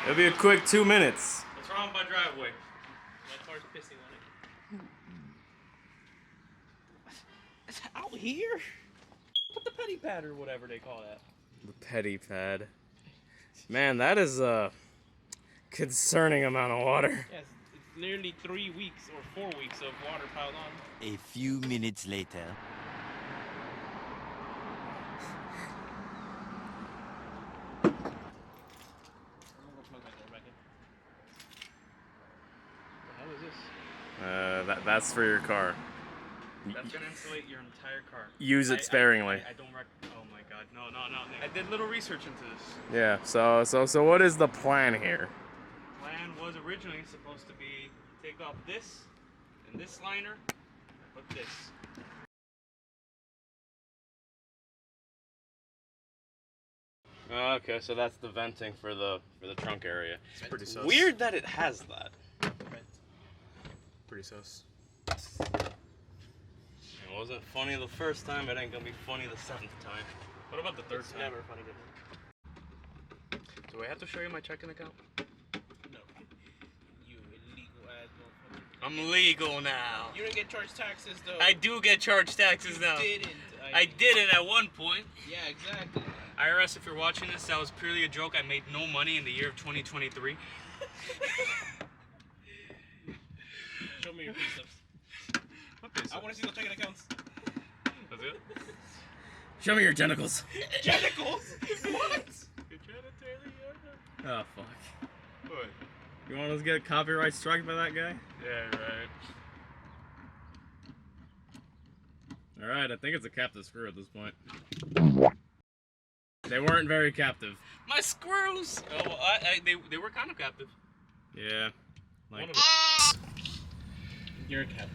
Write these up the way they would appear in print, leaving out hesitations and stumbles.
It'll be a quick 2 minutes. What's wrong with my driveway? My car's pissing on it. It's out here? Put the petty pad or whatever they call that. The petty pad. Man, that is a concerning amount of water. Yes, it's nearly 3 weeks or 4 weeks of water piled on. A few minutes later. How is this? That's for your car. That's gonna insulate your entire car. Use it sparingly. I don't oh my god, no. I did little research into this. Yeah. So what is the plan here? Plan was originally supposed to be take off this and this liner, put this. Okay, so that's the venting for the trunk area. It's pretty sus. Weird that it has that. Pretty sus. It wasn't funny the first time, it ain't gonna be funny the 7th time. What about the third It's time? never funny to me. Do I have to show you my checking account? No. You illegal ass motherfucker. I'm legal now. You didn't get charged taxes though. I do get charged taxes now. You didn't. I did it at one point. Yeah, exactly. IRS, if you're watching this, that was purely a joke. I made no money in the year of 2023. Show me your pay stubs. I want to see those checking accounts. That's it? Show me your tentacles. Genitals? What? Oh fuck. What? You want us to get a copyright strike by that guy? Yeah, right. Alright, I think it's a captive screw at this point. They weren't very captive. My screws! Oh, well, they were kind of captive. Yeah. Like, You're a cat.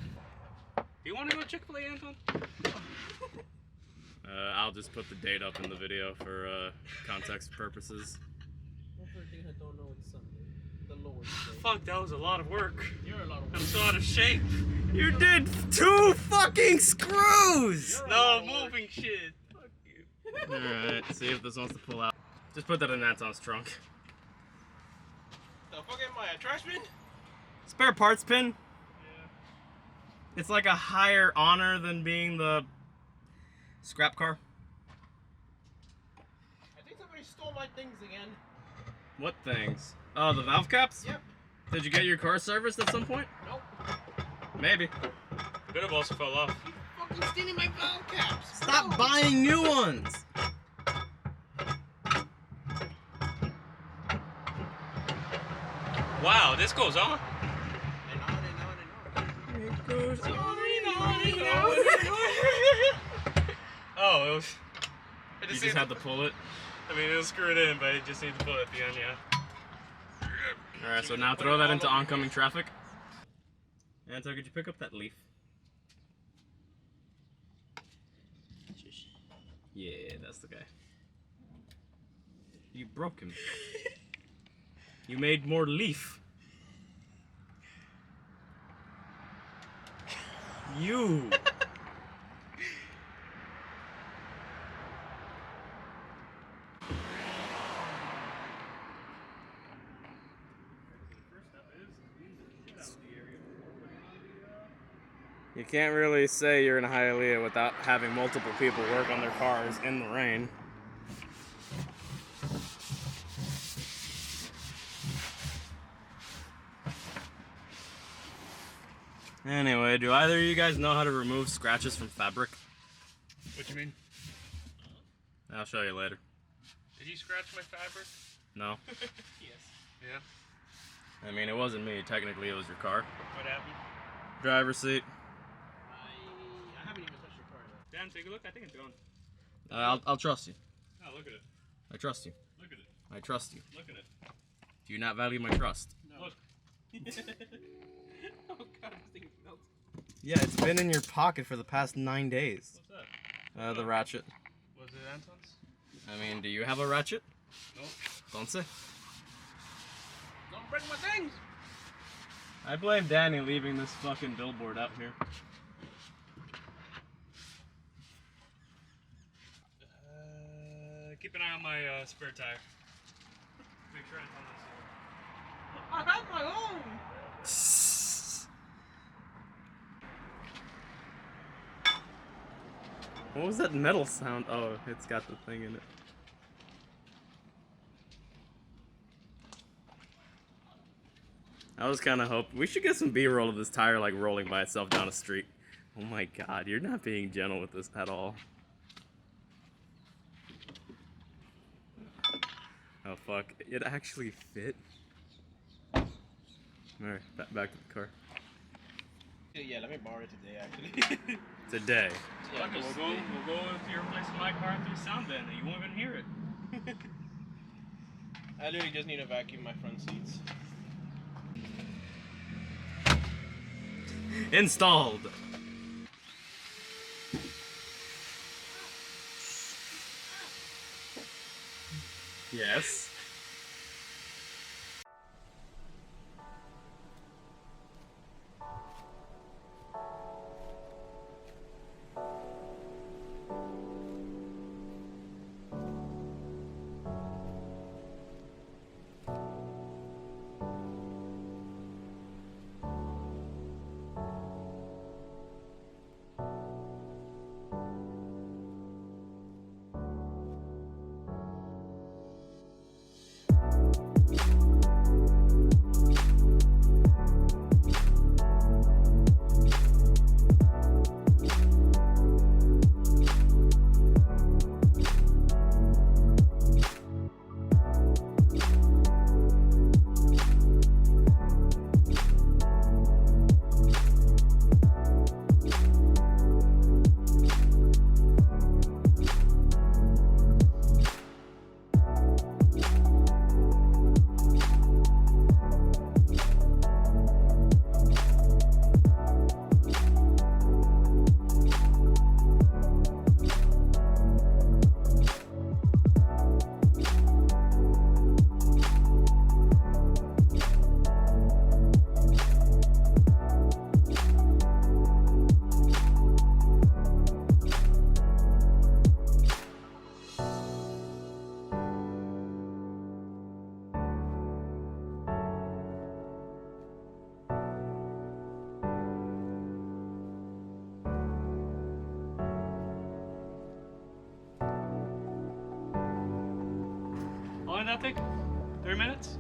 Do you want to go to Chick-fil-A, Anton? I'll just put the date up in the video for context purposes. I don't know it's Sunday. The Lord's Day. Fuck, that was a lot of work. You're a lot of I'm work. so out of shape. You did 2 fucking screws! No moving shit. Fuck you. Alright, see if this wants to pull out. Just put that in Anton's trunk. The fuck am I, a trash bin? Spare parts pin? Yeah. It's like a higher honor than being the scrap car. I think somebody stole my things again. What things? Oh, the valve caps? Yep. Did you get your car serviced at some point? Nope. Maybe. Could have also fell off. You fucking stealing my valve caps. Stop No. buying new ones! Wow, this goes on. And on and on and on. It goes on. Oh, it was. I You just had to pull it. I mean, it'll screw it in, but it just needs to pull it at the end, yeah. Alright, so now throw that into oncoming traffic. And so could you pick up that leaf? Yeah, that's the guy. You broke him. You made more leaf. You. You can't really say you're in Hialeah without having multiple people work on their cars in the rain. Anyway, do either of you guys know how to remove scratches from fabric? What you mean? I'll show you later. Did you scratch my fabric? No? Yes. Yeah. I mean, it wasn't me. Technically, it was your car. What happened? Driver's seat. I haven't even touched your car though. Dan, take a look. I think it's gone. I'll trust you. Oh, look at it. I trust you. Look at it. I trust you. Look at it. Do you not value my trust? No. Look. Oh god, this thing melts. Yeah, it's been in your pocket for the past 9 days. What's that? The ratchet. Was it Anton's? I mean, do you have a ratchet? Nope. Don't say. Don't break my things! I blame Danny leaving this fucking billboard out here. Keep an eye on my spare tire. Make sure Anton doesn't see it. What was that metal sound? Oh, it's got the thing in it. I was kind of hoping we should get some B-roll of this tire like rolling by itself down a street. Oh my god, you're not being gentle with this at all. Oh fuck, it actually fit. Alright, back to the car. Yeah, let me borrow it today, actually. Today. Yeah, Okay, just- we'll go to your place with my car through sound deadening. You won't even hear it. I literally just need to vacuum my front seats. Installed! Yes. How long did that take? 3 minutes?